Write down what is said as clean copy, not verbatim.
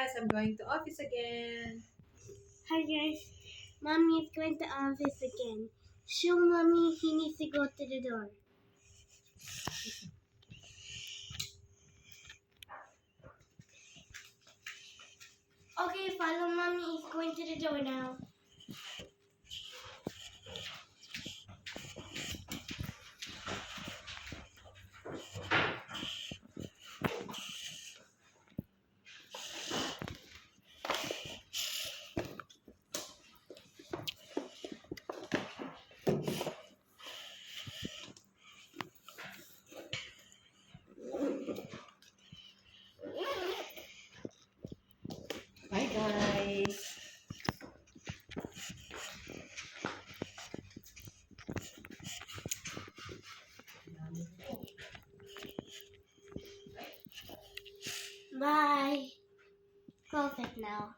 class. I'm going to office again. Hi guys, Mommy is going to office again. Show Mommy he needs to go to the door. Okay, follow Mommy. He's going to the door now. Bye, guys. Bye. Perfect now.